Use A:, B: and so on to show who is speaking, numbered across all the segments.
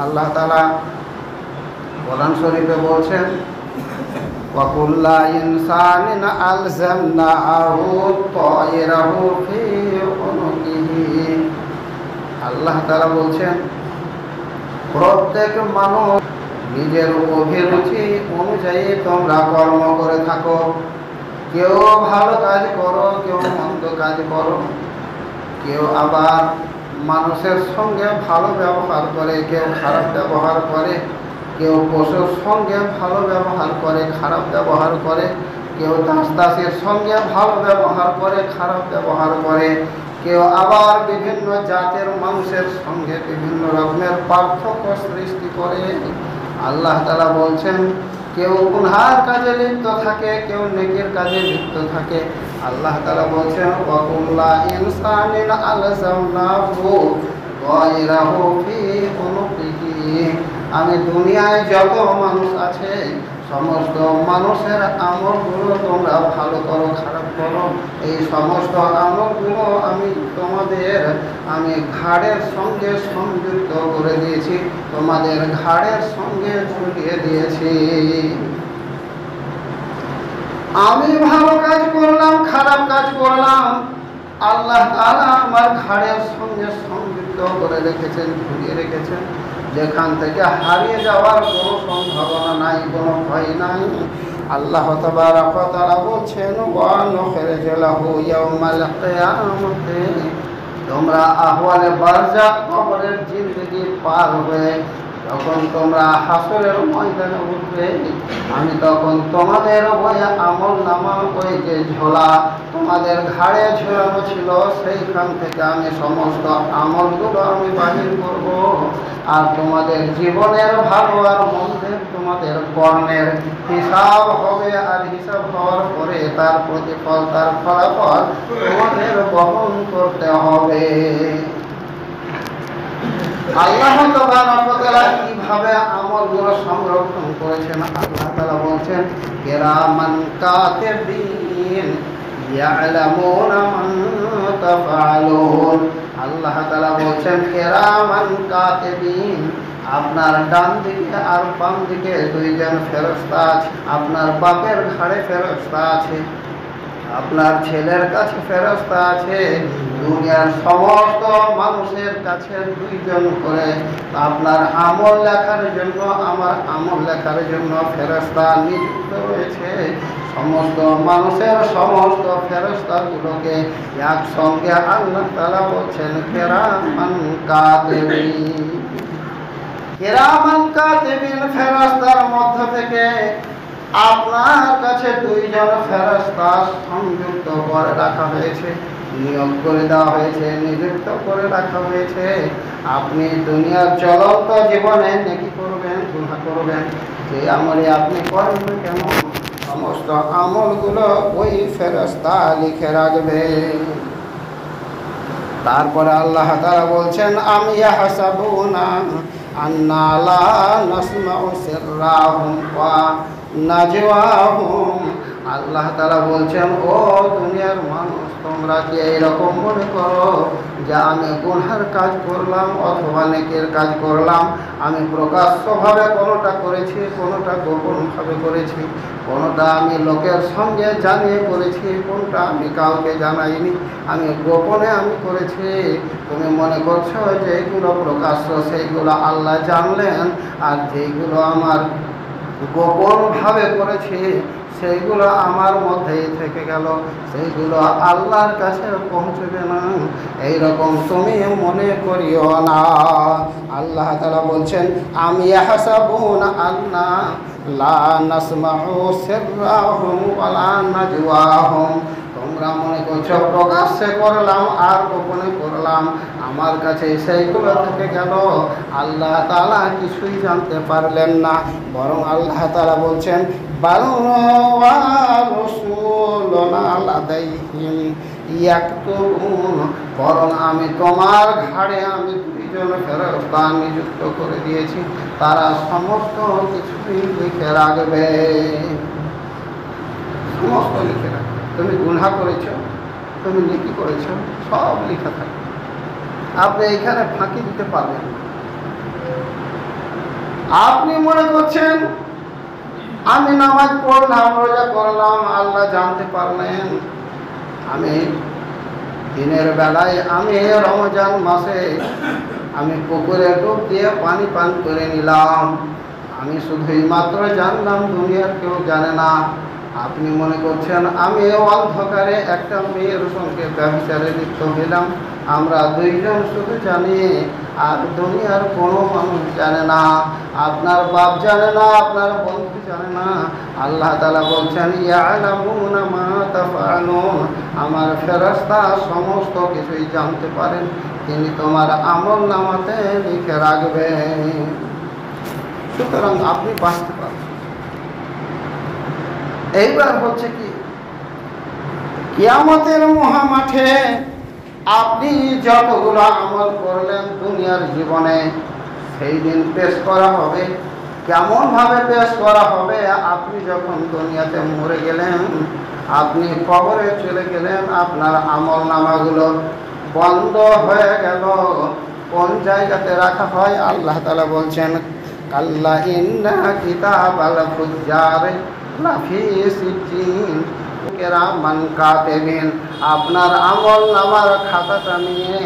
A: আল্লাহ তাআলা কোরআন শরীফে বলছেন, ওয়াকুল্লা ইনসানিন আলজামনাহু তায়রাহু ফি উনুকিহি। আল্লাহ তাআলা বলছেন, প্রত্যেক মানুষ নিজের অভিরুচি অনুযায়ী তোমরা কর্ম করে থাকো। কেউ ভালো কাজ করো, কেউ মন্দ কাজ করো, কেউ আবার মানুষের সঙ্গে ভালো ব্যবহার করে, কেউ খারাপ ব্যবহার করে, কেউ পশুর সঙ্গে ভালো ব্যবহার করে, খারাপ ব্যবহার করে, কেউ দাস দাসের সঙ্গে ভালো ব্যবহার করে, খারাপ ব্যবহার করে, কেউ আবার বিভিন্ন জাতের মানুষের সঙ্গে বিভিন্ন রকমের পার্থক্য সৃষ্টি করে। আল্লাহ তাআলা বলছেন, কেউ গুনহার কাজে লিপ্ত থাকে, কেউ নেকির কাজে লিপ্ত থাকে। আল্লাহ তাআলা বলছেন, ওয়াকুল্লা ইনসানিন আলজামনাহু তায়রাহু ফি উনুকিহি। আমি দুনিয়ায় যত মানুষ আছে সমস্ত মানুষের আমলগুলো তোমরা ভালো করো, খারাপ করো, এই সমস্ত আমলগুলো আমি ঘাড়ের সঙ্গে সংযুক্ত করে দিয়েছি, তোমাদের ঘাড়ের সঙ্গে ঝুলিয়ে দিয়েছি। আমি ভালো কাজ করলাম, খারাপ কাজ করলাম, আল্লাহ তাআলা আমার ঘাড়ের সঙ্গে সংযুক্ত করে রেখেছেন, ঝুলিয়ে রেখেছেন, যেখান থেকে হারিয়ে যাওয়ার কোনো সম্ভাবনা নাই, কোনো ভয় নাই। আল্লাহ তাবারক ওয়া তাআলা বলছেন, ওয়া নুখরিজু লাহু ইয়াওমাল কিয়ামাতি। তোমরা আহওয়ালে বারজাখ, কবরের জিন্দেগি পার হয়ে যখন তোমরা হাসরের ময়দানে উঠবে, আমি তখন তোমাদের ওই আমলনামা, ওই যে ঝোলা তোমাদের ঘাড়ে ঝোলানো ছিল, সেইখান থেকে আমি সমস্ত আমলগুলো আমি বাহির করব। আর তোমাদের জীবনের ভালো আর মন্দের, তোমাদের কর্মের হিসাব হবে। আর হিসাব হওয়ার পরে তার প্রতিফল, তার ফলাফল তোমাদের বহন করতে হবে। আল্লাহ তাবারক ওয়া তাআলা কিভাবে আমলগুলো সংরক্ষণ করেছেন? আল্লাহ তাআলা বলছেন, কিরামান কাতিবিন ইয়ালামুনা মা তাফআলুন। আল্লাহ তাআলা বলছেন, কিরামান কাতিবিন। আপনার ডান দিকে আর বাম দিকে দুইজন ফেরেশতা আছে। আপনার বাপের ঘাড়ে ফেরেশতা আছে, আপনার ছেলের কাছে ফেরেশতা আছে, দুনিয়ার সমস্ত মানুষের কাছে দুইজন করে আপনার আমল লেখার জন্য, আমার আমল লেখার জন্য ফেরেশতা নিযুক্ত রয়েছে। সমস্ত মানুষের সমস্ত ফেরেশতাগুলোকে একসঙ্গে আল্লাহ তাআলা বলছেন, কিরামান কাতিবিন। কিরামান কাতিবিন ফেরেশতার মধ্য থেকে আপনার কাছে দুইজন ফেরেশতা সংযুক্ত করে রাখা হয়েছে, নিয়োগ করে দেওয়া হয়েছে, নিযুক্ত করে রাখা হয়েছে। আপনি দুনিয়ার চলন্ত জীবনে নেকি করবেন, গুনাহ করবেন, যে আমলে আপনি করেন না কেন, সমস্ত আমলগুলো ওই ফেরেশতা লিখে রাখবে। তারপরে আল্লাহ তাআলা বলছেন, আম ইয়াহসাবুনা আন্না লা নাসমাউ সিররাহুম ওয়া নাজওয়াহুম। আল্লাহ তাআলা বলছেন, ও দুনিয়ার মানুষ, তোমরা কি এইরকম মনে করো যে আমি গুনহার কাজ করলাম অথবা নেকির কাজ করলাম, আমি প্রকাশ্যভাবে কোনোটা করেছি, কোনোটা গোপনভাবে করেছি, কোনোটা আমি লোকের সঙ্গে জানিয়ে করেছি, কোনটা আমি কাউকে জানাইনি, আমি গোপনে আমি করেছি। তুমি মনে করছো যে এইগুলো প্রকাশ্য, সেইগুলো আল্লাহ জানলেন, আর যেইগুলো আমার গোপনভাবে করেছি সেইগুলো আমার মধ্যেই থেকে গেল, সেইগুলো আল্লাহর কাছে পৌঁছবে না, এইরকম তুমি মনে করিও না। আল্লাহ তাআলা বলছেন, আম ইয়াহসাবুনা আন্না লা নাসমাউ সিররাহুম ওয়া লা নাজওয়াহুম। তোমরা মনে করছো প্রকাশ্যে করলাম আর গোপনে করলাম, আমার কাছে সেইগুলো থেকে গেল, আল্লাহ তাআলা কিছুই জানতে পারলেন না। বরং আল্লাহ তাআলা বলছেন, বাল ওয়া রাসূলুনা লাদাইহিম ইয়াকতুবুন। বরং আমি তোমার ঘাড়ে আমি দুইজন ফেরেশতা নিযুক্ত করে দিয়েছি, তারা সমস্ত কিছুই লিখে রাখবে, সমস্ত লিখে রাখবে। তুমি গুনাহ করেছো, তুমি নেকি করেছো, সব লেখা থাকে। আপনি এখানে ফাঁকি দিতে পারবেন না। আপনি মনে করছেন আমি নামাজ পড়লাম, রোজা করলাম, আল্লাহ জানতে পারলেন আমি দিনের বেলায় আমি রমজান মাসে আমি পুকুরে ডুব দিয়ে পানি পান করে নিলাম, আমি শুধুই মাত্র জানলাম, দুনিয়ার কেউ জানে না। আপনি মনে করছেন আমি অন্ধকারে একটা মেয়ের সঙ্গে ব্যভিচারে লিপ্ত হইলাম, আমরা দুইজন শুধু জানি, আর দুনিয়ার কোনো মানুষ জানে না, আপনার বাপ জানে না, আপনার বন্ধু জানে না। আল্লাহ তাআলা বলছেন ইয়ালামুনা মা তাফআলুন, আমার ফেরেশতা সমস্ত কিছুই জানতে পারেন, তিনি তোমার আমলনামাতে লিখে রাখবেন। সুতরাং আপনি বাঁচতে পারেন। এইবার হচ্ছে কি, কিয়ামতের মহামাঠে আপনি যতগুলো আমল করলেন দুনিয়ার জীবনে, সেই দিন পেশ করা হবে। কেমনভাবে পেশ করা হবে? আপনি যখন দুনিয়াতে মরে গেলেন, আপনি কবরে চলে গেলেন, আপনার আমল নামাগুলো বন্ধ হয়ে গেল। কোন জায়গাতে রাখা হয়? আল্লাহ তাআলা বলছেন কাল্লা ইন্না কিতাবাল ফুজ্জারি লাফি সিজ্জিন কিরামান কাতিবিন। আপনার আমল নামার খাতাটা নিয়ে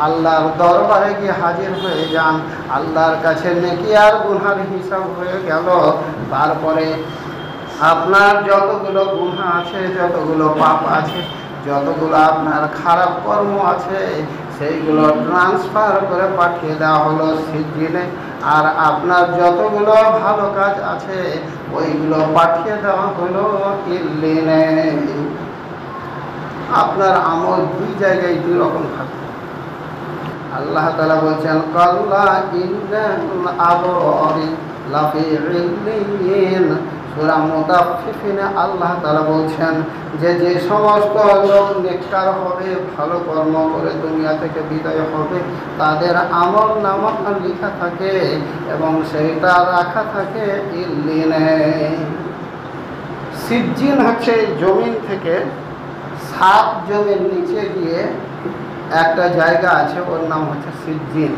A: আল্লাহর দরবারে গিয়ে হাজির হয়ে যান। আল্লাহর কাছে নেকি আর গুনার হিসাব হয়ে গেল। তারপরে আপনার যতগুলো গুনাহ আছে, যতগুলো পাপ আছে, যতগুলো আপনার খারাপ কর্ম আছে, সেইগুলো ট্রান্সফার করে পাঠিয়ে দেওয়া হলো সিজ্জিনে। আর আপনার যতগুলো ভালো কাজ আছে ওইগুলো পাঠিয়ে দেওয়া হলো ইল্লিনে। আপনার আমল দুই জায়গায় দুই রকম থাকে। আল্লাহ তাআলা বলছেন কাল্লা ইন্নাল আবরারি লাফি ইল্লিয়িন। সূরা মুতাফফিফিনে আল্লাহ তাআলা বলছেন যে যে সমস্ত লোক নেককার হবে, ভালো কর্ম করে দুনিয়া থেকে বিদায় হবে, তাদের আমল নামা লেখা থাকে এবং সেইটা রাখা থাকে ইল্লিনে। সিজ্জিন হচ্ছে জমিন থেকে 7 জমির নিচে গিয়ে একটা জায়গা আছে, ওর নাম হচ্ছে সিজ্জিন।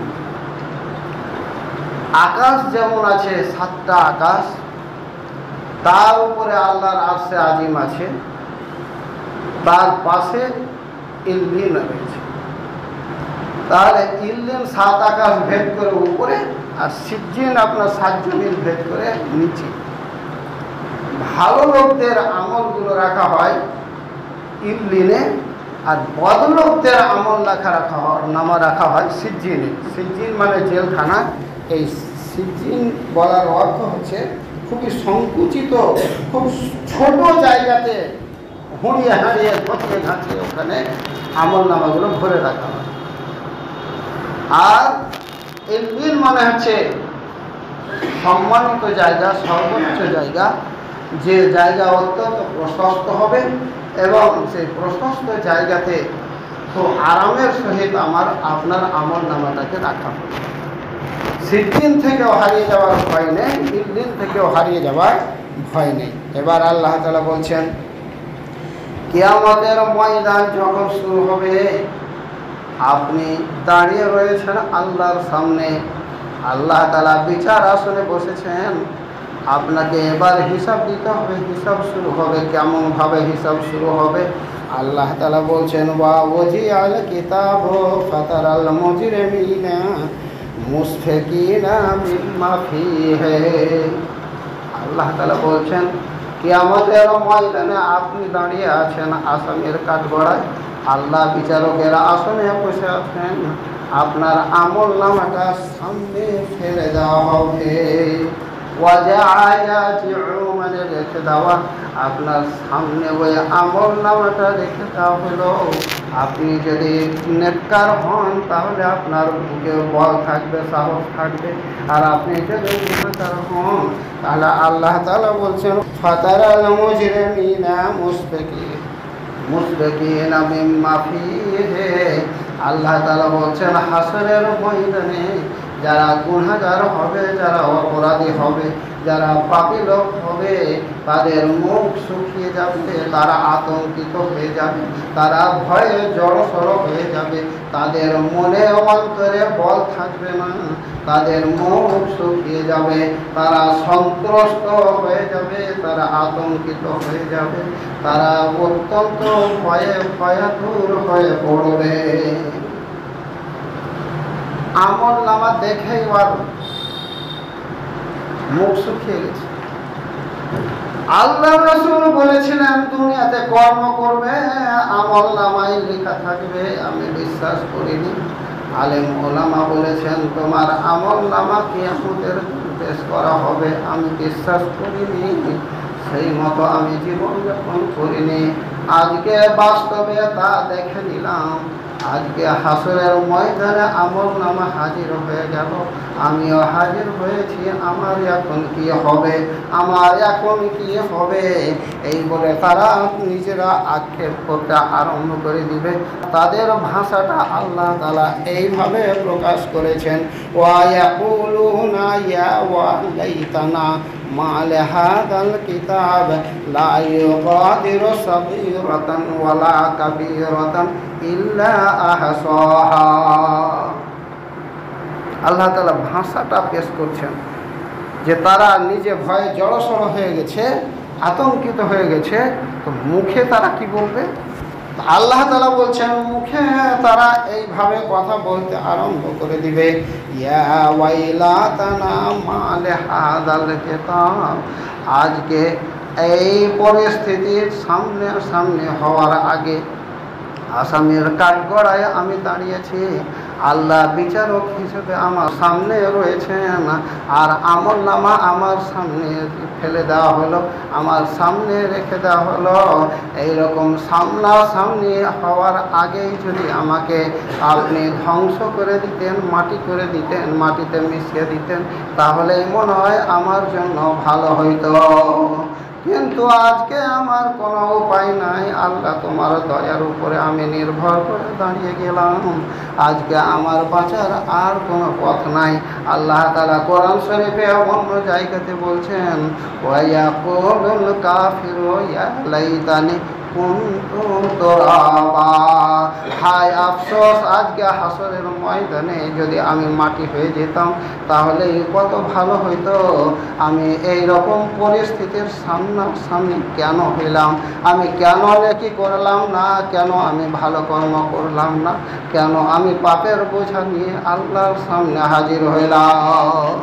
A: আকাশ যেমন আছে 7টা আকাশ, তার উপরে আল্লাহর আরশে আজিম আছে, তার পাশে ইল্লিন রয়েছে। তাহলে ইল্লিন 7 আকাশ ভেদ করে উপরে, আর সিজ্জিন আপনার 7 জমিন ভেদ করে নিচে। ভালো লোকদের আমলগুলো রাখা হয় ইল্লিনে, আর বদ লোকদের আমল নামা রাখা হয় সিজ্জিনে। সিজ্জিন মানে জেলখানা। এই সিজ্জিন বলার অর্থ হচ্ছে খুবই সংকুচিত, খুব ছোট জায়গাতে হুঁড়িয়ে হারিয়ে ঘটিয়ে ঘাঁটিয়ে ওখানে আমল নামাগুলো ভরে রাখা হয়। আর ইল্লিন মানে হচ্ছে সম্মানিত জায়গা, সর্বোচ্চ জায়গা, যে জায়গা অত্যন্ত প্রশস্ত হবে এবং সেই প্রশস্ত জায়গাতে খুব আরামের সহিত আপনার আমল নামাটাকে রাখা হবে। সিজ্জিন থেকেও হারিয়ে যাওয়ার ভয় নেই, ইল্লিন থেকেও হারিয়ে যাওয়ার ভয় নেই। এবার আল্লাহ তাআলা বলছেন কিয়ামতের ময়দান যখন শুরু হবে, আপনি দাঁড়িয়ে রয়েছেন আল্লাহর সামনে। আল্লাহ তাআলা বিচার আসনে বসেছেন, আপনাকে এবার হিসাব দিতে হবে। হিসাব শুরু হবে। কেমনভাবে হিসাব শুরু হবে? আল্লাহ তাআলা বলছেন ওয়া ওয়াজিআল কিতাবু ফাতারাল মুজরিমিনা মুশফিকিনা মিম্মা ফীহি। আল্লাহ তাআলা বলছেন কিয়ামতের ময়দানে আপনি দাঁড়িয়ে আছেন আসামের কাঠগড়ায়, আল্লাহ বিচারকেরা আসনে বসে আছেন। আপনার আমল নামাটা সামনে ফেলে দেওয়া হবে। মানে রেখে দেওয়া, আপনার সামনে ওই আমল নামাটা রেখে দেওয়া হলো। আপনি যদি নেককার হন তাহলে আপনার বুকে বল থাকবে, সাহস থাকবে। আর আপনি যদি গুনাহগার হন তাহলে আল্লাহ তাআলা বলছেন ফাতারাল মুজরিমিনা মুশফিকিনা মিম্মা ফীহি। আল্লাহ তাআলা বলছেন হাসরের ময়দানে যারা গুনাহগার হবে, যারা অপরাধী হবে, যারা পাপী লোক হবে, তাদের মুখ শুকিয়ে যাবে, তারা আতঙ্কিত হয়ে যাবে, তারা ভয়ে জড়সড় হয়ে যাবে, তাদের মনে অন্তরে বল থাকবে না, তাদের মুখ শুকিয়ে যাবে, তারা সন্ত্রস্ত হয়ে যাবে, তারা আতঙ্কিত হয়ে যাবে, তারা অত্যন্ত ভয়ে ভয়াতুর হয়ে পড়বে। আমল নামা দেখেই আর মুখ শুকিয়ে গেছে। আল্লাহ রাসূল বলেছিলেন দুনিয়াতে কর্ম করবে, আমল নামায় লেখা থাকবে। আমি বিশ্বাস করিনি। আলেম ওলামা বলেছেন তোমার আমল নামা কিয়ামতের পেশ করা হবে, আমি বিশ্বাস করিনি। সেই মতো আমি জীবনযাপন করিনি। আজকে বাস্তবে তা দেখে নিলাম। আজকে হাসরের ময়দানে আমল নামা হাজির হয়ে গেল, আমিও হাজির হয়েছি। আমার এখন কি হবে, আমার এখন কি হবে, এই বলে তারা নিজেরা আক্ষেপ করতে আরম্ভ করে দিবে। তাদের ভাষাটা আল্লাহ তাআলা এইভাবে প্রকাশ করেছেন, ওয়া ইয়াকুলুনা ইয়া ওয়ালাইতানা মা লিহাযাল কিতাব লা ইউগাদিরু সাগীরাতান ওয়ালা কাবীরাতান ইল্লা আহসাহা। আল্লাহ তাআলা ভাষাটা পেশ করছেন যে তারা নিজে ভয়ে জড়সড় হয়ে গেছে, আতঙ্কিত হয়ে গেছে, তো মুখে তারা কি বলবে? আল্লাহ তাআলা বলছেন মুখে তারা এইভাবে কথা বলতে আরম্ভ করে দিবে, ইয়া ওয়াইলাতানা মা লিহাযাল কিতাব। আজকে এই পরিস্থিতির সামনে হওয়ার আগে আসামের কাঠগড়ায় আমি দাঁড়িয়েছি। আল্লাহ বিচারক হিসেবে আমার সামনে রয়েছেন, আর আমল নামা আমার সামনে ফেলে দেওয়া হলো, আমার সামনে রেখে দেওয়া হলো। এইরকম সামনাসামনি হওয়ার আগেই যদি আমাকে আপনি ধ্বংস করে দিতেন, মাটি করে দিতেন, মাটিতে মিশিয়ে দিতেন, তাহলে মনে হয় আমার জন্য ভালো হইতো। কিন্তু আজকে আমার কোনো উপায় নাই। আল্লাহ তোমার দয়ার উপরে আমি নির্ভর করে দাঁড়িয়ে গেলাম। আজকে আমার বাঁচার আর কোনো পথ নাই। আল্লাহ তাআলা কোরআন শরীফে অন্য জায়গাতে বলছেন, ওয়া ইয়াকুলুল কাফিরু ইয়া লাইতানি কুনতু তুরাবা। হায় আফসোস, আজকে হাসরের ময়দানে যদি আমি মাটি হয়ে যেতাম তাহলে কত ভালো হইতো। আমি এই রকম পরিস্থিতির সামনাসামনি কেন হইলাম? আমি কেন নেকি করলাম না? কেন আমি ভালো কর্ম করলাম না? কেন আমি পাপের বোঝা নিয়ে আল্লাহর সামনে হাজির হইলাম?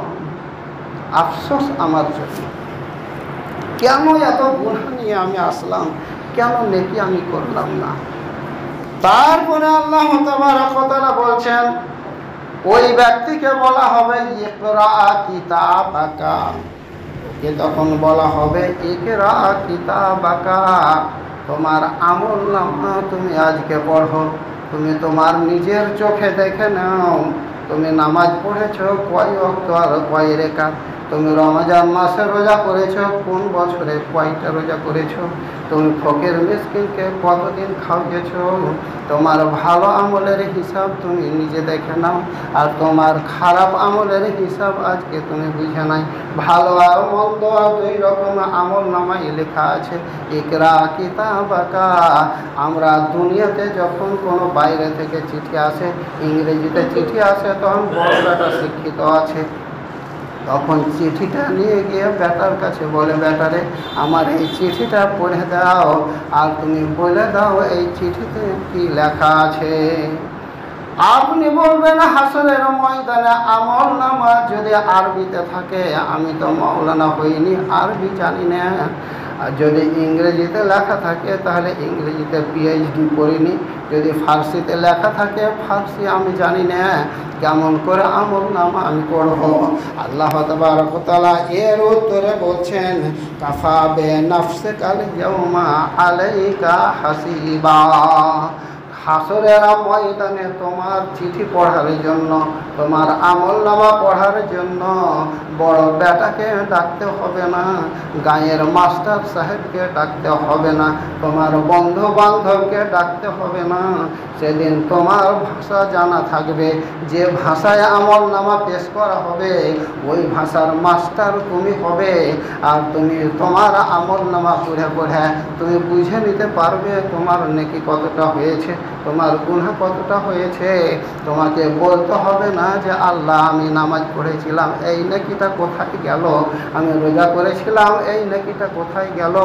A: আফসোস আমার জন্য। কেন এত গুনাহ নিয়ে আমি আসলাম? কেন নেকি আমি করলাম না? তারপরে আল্লাহ তাবারক ওয়া তাআলা বলছেন, ওই ব্যক্তিকে বলা হবে ইকরা কিতাবাকা। ওকে তখন বলা হবে ইকরা কিতাবাকা, তোমার আমলনামা তুমি আজকে পড়ো। তুমি তোমার নিজের চোখে দেখে নাও, তুমি নামাজ পড়েছো কয় ওয়াক্ত আর কয় রাকাত। তুমি রমজান মাসে রোজা করেছো, কোন বছরে কয়টা রোজা করেছো। তুমি ফকির মিসকিনকে কতদিন খাওয়িয়েছো। তোমার ভালো আমলের হিসাব তুমি নিজে দেখে নাও, আর তোমার খারাপ আমলের হিসাব আজকে তুমি বুঝে নাই। ভালো আর মন্দ দুই রকম আমল নামায় লেখা আছে। ইকরা কিতাবাকা। আমরা দুনিয়াতে যখন কোনো বাইরে থেকে চিঠি আসে, ইংরেজিতে চিঠি আসে, তখন বড় বেটা শিক্ষিত আছে, তখন চিঠিটা নিয়ে গিয়ে বেটার কাছে বলে, বেটারে আমার এই চিঠিটা পড়ে দাও, আর তুমি বলে দাও এই চিঠিতে কি লেখা আছে। আপনি বলবেন হাসরের ময়দানে আমল নামা যদি আরবিতে থাকে, আমি তো মাওলানা হইনি, আরবি জানি না। আর যদি ইংরেজিতে লেখা থাকে তাহলে ইংরেজিতে পিএইচডি করিনি। যদি ফার্সিতে লেখা থাকে, ফার্সি আমি জানি না, কেমন করে আমল নামা আমি পড়ব? আল্লাহ তাবারক ওয়া তাআলা এর উত্তরে বলছেন, কাফা বে নাফসিকাল ইয়াউমা আলাইকা হাসিবা। হাসরের ময়দানে তোমার চিঠি পড়ার জন্য, তোমার আমলনামা পড়ার জন্য বড় বেটাকে ডাকতে হবে না, গাঁয়ের মাস্টার সাহেবকে ডাকতে হবে না, তোমার বন্ধু বান্ধবকে ডাকতে হবে না। সেদিন তোমার ভাষা জানা থাকবে, যে ভাষায় আমলনামা পেশ করা হবে ওই ভাষার মাস্টার তুমি হবে। আর তুমি তোমার আমলনামা পড়ে পড়ে তুমি বুঝে নিতে পারবে তোমার নেকি কতটা হয়েছে, তোমার গুনাহ কতটা হয়েছে। তোমাকে বলতে হবে না যে আল্লাহ আমি নামাজ পড়েছিলাম, এই নেকিটা কোথায় গেল, আমি রোজা করেছিলাম, এই নেকিটা কোথায় গেল,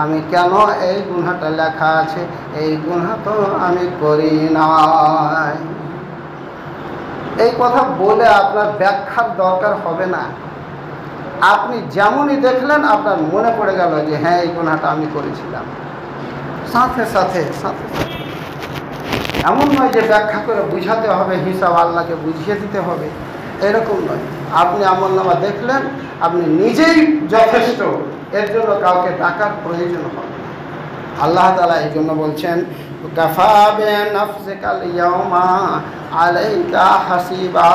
A: আমি কেন এই গুনাহটা লেখা আছে, এই গুনাহ তো আমি করি নাই। এই কথা বলে আপনার ব্যাখ্যার দরকার হবে না। আপনি যেমনই দেখলেন আপনার মনে পড়ে গেল যে হ্যাঁ এই গুনাহটা আমি করেছিলাম, সাথে সাথে সাথে সাথে। এমন নয় যে ব্যাখ্যা করে বুঝাতে হবে, হিসাব আল্লাহকে বুঝিয়ে দিতে হবে, এরকম নয়। আপনি আমলনামা দেখলেন, আপনি নিজেই যথেষ্ট, এর জন্য কাউকে ডাকার প্রয়োজন হবে। আল্লাহ তাআলা এই জন্য বলছেন কাফা বিনাফসিকাল ইয়াউমা আলাইকা হাসিবা,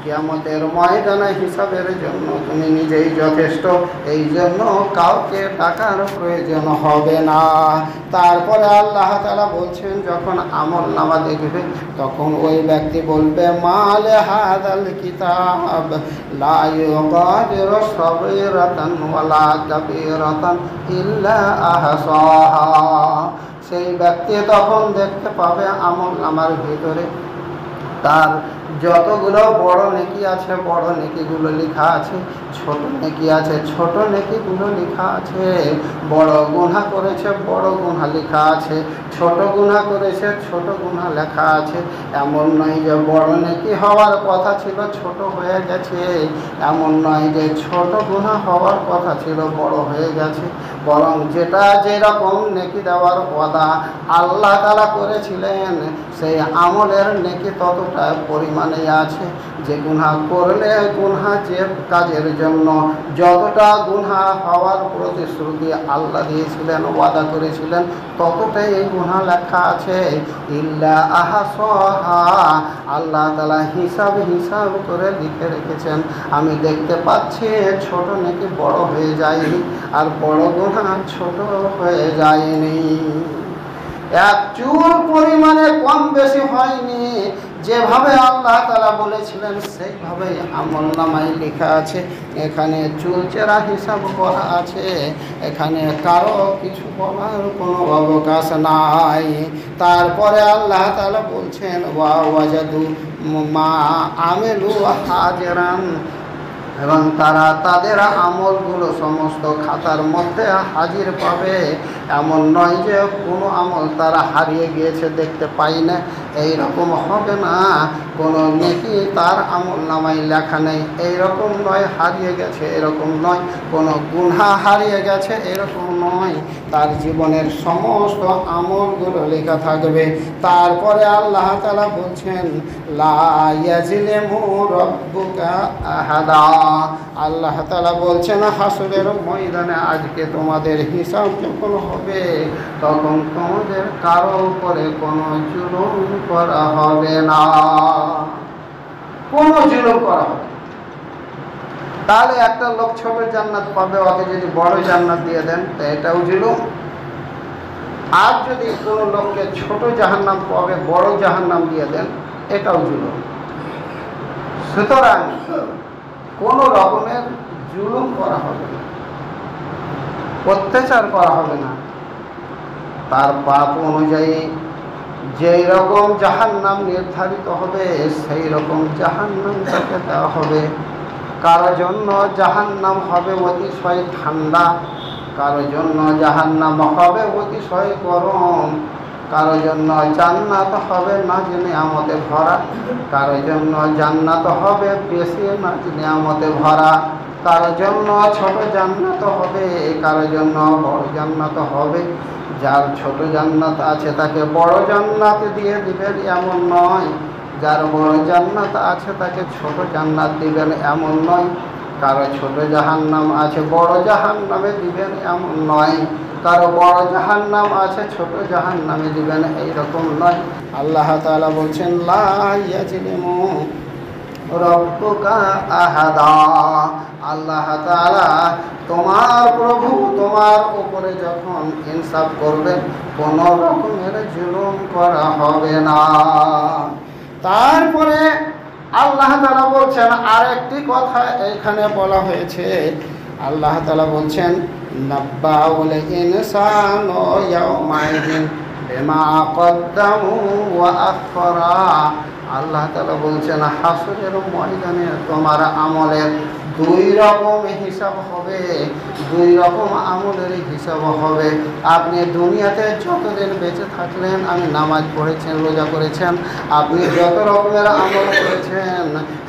A: কিয়ামতের ময়দানে হিসাবের জন্য তুমি নিজেই যথেষ্ট, এই জন্য কাউকে ডাকার প্রয়োজন হবে না। তারপরে আল্লাহ তাআলা বলছেন যখন আমলনামা দেখবে তখন ওই ব্যক্তি বলবে মালে হাদাল কিতাব লা ইউগাদিরু সাগীরাতান ওয়ালা কাবীরাতান ইল্লা আহসাহা। সেই ব্যক্তি তখন দেখতে পাবে আমলনামার ভিতরে তার যতগুলো বড় নেকি আছে বড় নেকিগুলো লেখা আছে, ছোট নেকি আছে ছোট নেকিগুলো লেখা আছে, বড় গুনাহ করেছে বড় গুনাহ লেখা আছে, ছোট গুনাহ করেছে ছোট গুনাহ লেখা আছে। এমন নয় যে বড় নেকি হওয়ার কথা ছিল ছোট হয়ে গেছে, এমন নয় যে ছোট গুনাহ হওয়ার কথা ছিল বড় হয়ে গেছে, বরং যেটা যেরকম নেকি দেওয়ার ওয়াদা আল্লাহ তাআলা করেছিলেন সেই আমলের নেকি ততটা পরিমাণে আছে। যে গুনাহ করলে গুনাহ যে কাজের জন্য যতটা গুনাহ হওয়ার প্রতিশ্রুতি আল্লাহ দিয়েছিলেন ওয়াদা করেছিলেন ততটাই এই গুনাহ লেখা আছে। ইল্লা আহসাহা, আল্লাহ তাআলা হিসাব করে লিখে রেখেছেন। আমি দেখতে পাচ্ছি ছোট নেকি বড় হয়ে যায়নি, আর বড় গুনাহ ছোট হয়ে যায়নি, এক চুল পরিমাণে কম বেশি হয়নি। যেভাবে আল্লাহ তাআলা বলেছিলেন সেইভাবে আমলনামায় লেখা আছে। এখানে চুলচেরা হিসাব করা আছে, এখানে কারো কিছু বলার কোনো অবকাশ নাই। তারপরে আল্লাহ তাআলা বলছেন ওয়া ওয়াজাদু মা আমিলু হাজিরান, এবং তারা তাদের আমলগুলো সমস্ত খাতার মধ্যে হাজির পাবে। এমন নয় যে কোনো আমল তারা হারিয়ে গিয়েছে দেখতে পাই না, এইরকম হবে না। কোনো নেকি তার আমলনামায় লেখা নেই এইরকম নয়, হারিয়ে গেছে এরকম নয়, কোনো গুনাহ হারিয়ে গেছে এরকম নয়, তার জীবনের সমস্ত আমলগুলো লেখা থাকবে। তারপরে আল্লাহ তাআলা বলছেন লা ইয়াজলিমু রাব্বুকা আহাদা, আল্লাহ তাআলা বলছেন হাসরের ময়দানে আজকে তোমাদের হিসাব যখন হবে তখন তোমাদের কারো উপরে কোনো জুলুম করা হবে না, কোনো জুলুম করা হবে। তাহলে একটা লোক ছোট জান্নাত পাবে, ওকে যদি বড় জান্নাত দিয়ে দেন তো এটাও জুলুম। আর যদি কোনো লোককে ছোট জাহান্নাম পাবে বড় জাহান্নাম দিয়ে দেন এটাও জুলুম। সুতরাং কোনো রকমের জুলুম করা হবে না, অত্যাচার করা হবে না। তার পাপ অনুযায়ী যেই রকম জাহান্নাম নির্ধারিত হবে সেই রকম জাহান্নাম তাকে দেওয়া হবে। কারো জন্য জাহান্নাম হবে অতিশয় ঠান্ডা, কারো জন্য জাহান্নাম হবে অতিশয় গরম, কারো জন্য জান্নাত হবে নাজ নিয়ামতে ভরা, কারো জন্য জান্নাত হবে বেশি নাজ নিয়ামতে ভরা, কারো জন্য ছোট জান্নাত হবে, কারো জন্য বড় জান্নাত হবে। যার ছোট জান্নাত আছে তাকে বড় জান্নাত দিয়ে দিবেন এমন নয়, যার বড় জান্নাত আছে তাকে ছোট জান্নাত দিবেন এমন নয়, কারো ছোট জাহান্নাম আছে বড় জাহান্নামে দিবেন এমন নয়। কারো বড় জাহান্নাম আছে, ছোট জাহান্নামে দিবেন, এইরকম নয়। আল্লাহ তাআলা বলছেন লা ইয়াজলিমু রব্বুকা আহাদা। আল্লাহ তাআলা তোমার প্রভু তোমার উপরে যখন ইনসাফ করবেন, কোনো রকমের জুলুম করা হবে না। তারপরে আল্লাহ তাআলা বলছেন আরেকটি কথা এখানে বলা হয়েছে। আল্লাহ তাআলা বলছেন নাব্বাউল ইনসানু ইয়াউমাইযিন বিমা কদ্দামু ওয়া আখরা। আল্লাহ তাআলা বলছেন হাসরের ময়দানে তোমার আমলের দুই রকম হিসাব হবে, দুই রকম আমলের হিসাব হবে। আপনি দুনিয়াতে যতদিন বেঁচে থাকলেন, আমি নামাজ পড়েছেন, রোজা করেছেন, আপনি যত রকমের আমল করেছেন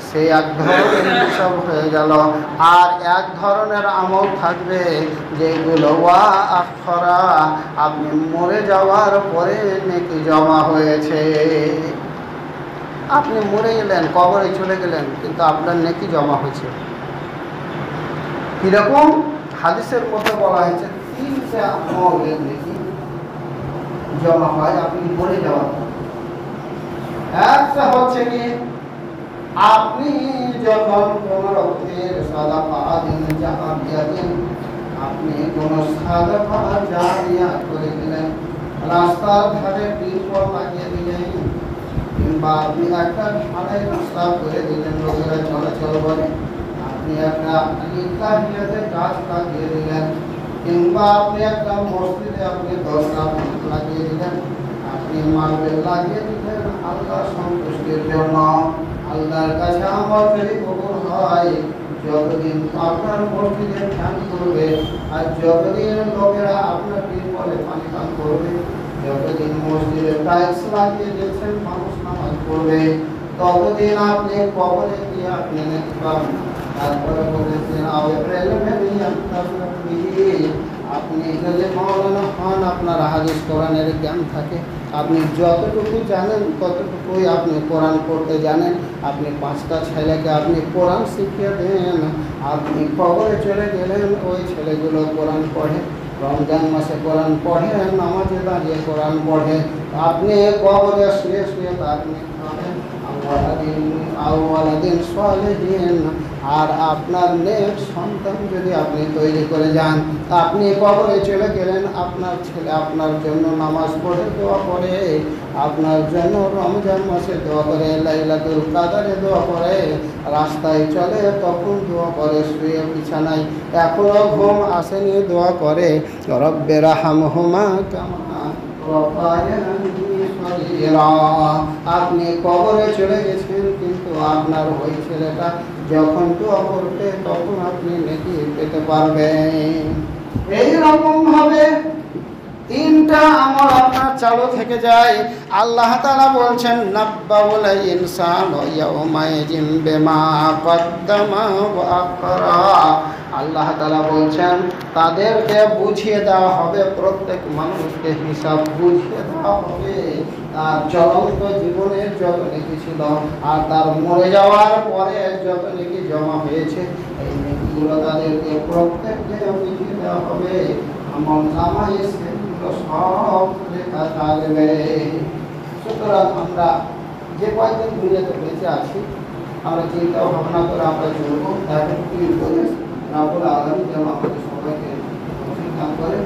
A: সেই এক ধরনের হিসাব হয়ে গেল। আর এক ধরনের আমল থাকবে যেগুলো ওয়া আখরা, আপনি মরে যাওয়ার পরে নেকি জমা হয়েছে। আপনি মরে গেলেন, কবরে চলে গেলেন, কিন্তু আপনার নেকি জমা হয়েছে। কিরকম? হাদিসের মধ্যে বলা হয়েছে তিনটা আমলের নেকি জমা হয় আপনি মরে যাওয়ার পর। একটা হচ্ছে কি, আপনি যখন কোন রকমের সাদাকা দিন, জাকারিয়া দিন, আপনি কোন সাদাকা জারিয়া করে দিলেন, রাস্তার ধারে টিউবওয়েল লাগিয়ে দিলেন, কিংবা আপনি একটা ঢালাই রাস্তা করে দিলেন, লোকেরা চলাচল করে, আপনি একটা ইকাহিয়াতে গাছ লাগিয়ে দিলেন, কিংবা আপনি একটা মসজিদে আপনি 10টা লাগিয়ে দিলেন, আপনি মার্বেল লাগিয়ে দিলেন আল্লাহ সন্তুষ্টির জন্য। আল্লাহর কাছে আমার যদি কবুল হয়, যতদিন আপনার মসজিদে ধ্যান করবে আর যতদিন লোকেরা আপনার টিউবওয়েলে পানি পান করবে, যতদিন মসজিদে টাইলস লাগিয়ে দিয়েছেন মানুষ নামাজ পড়বে, ততদিন আপনি কবরে গিয়ে আপনি নেকি পাবেন। তারপরে বলেছেন আপনি যদি মাওলানা হন, আপনার হাদিস কোরআনের জ্ঞান থাকে, আপনি যতটুকু জানেন ততটুকুই আপনি কোরআন পড়তে জানেন, আপনি 5টা ছেলেকে আপনি কোরআন শিখিয়ে দেন, আপনি কবরে চলে গেলেন, ওই ছেলেগুলো কোরআন পড়ে, রমজান মাসে কোরআন পড়ে, নামাজে দাঁড়িয়ে কোরআন পড়ে, আপনি কবরে শুয়ে শুয়ে আপনি খাবেন আওয়ালাদিন সালেহিন। আর আপনার নেক সন্তান যদি আপনি তৈরি করে যান, আপনি কবরে চলে গেলেন, আপনার ছেলে আপনার জন্য নামাজ পড়ে দোয়া করে, আপনার জন্য রমজান মাসে দোয়া করে, লাইলাতুল কাদরে দোয়া করে, রাস্তায় চলে তখন দোয়া করে, শুয়ে বিছানায় এখনো ঘুম আসেনি দোয়া করে রব্বির হামহুমা কামা রাব্বায়ানি সগীরা। আপনি কবরে চলে গেছেন, কিন্তু আপনার ওই ছেলেটা যখন দোয়া করবে তখন আপনি নেকি পেতে পারবেন। এইরকম ভাবে 3টা আমল আপনার চালু থেকে যায়। আল্লাহ তাআলা বলছেন নাব্বাউল ইনসানু ইয়াউমাইযিন বিমা কদ্দামা ওয়া আখরা। আল্লাহ তাআলা বলছেন তাদেরকে বুঝিয়ে দেওয়া হবে, প্রত্যেক মানুষকে হিসাব বুঝিয়ে দেওয়া হবে, তার চলন্ত জীবনের যত নেকি ছিল আর তার মরে যাওয়ার পরে যত নেকি জমা হয়েছে, এই নেকিগুলো তাদেরকে প্রত্যেককে বুঝিয়ে দেওয়া হবে। আমল নামায় সব লেখা থাকবে। সুতরাং আমরা যে কয়েকদিন দুনিয়াতে বেঁচে আছি, আমরা চিন্তা ভাবনা করে আমরা চলবো, তাকে কি বলে রাব্বুল আলামিন যেন আমাদের সবাইকে তৌফিক দান করে।